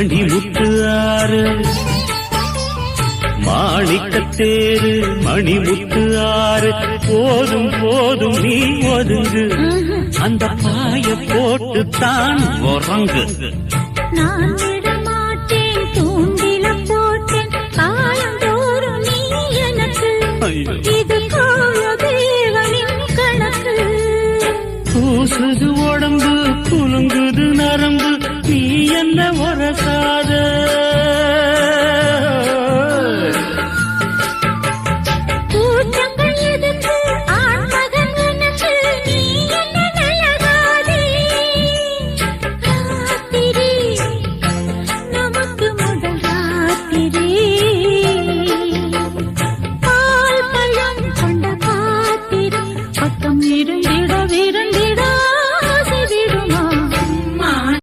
மணிமுத்து ஆறு மாணிக்கத்தேரு மணிமுத்து ஆறு போதும் போதும் நீ ஒதுங்கு அந்த பாய போட்டு தான் உறங்கு நான் விடமாட்டேன் தூண்டில போட்டேன் காலந்தோறும் நீ எனக்கு இது கோல தேவனின் கணக்கு பூசுது உடம்பு குலுங்குது நரம்பு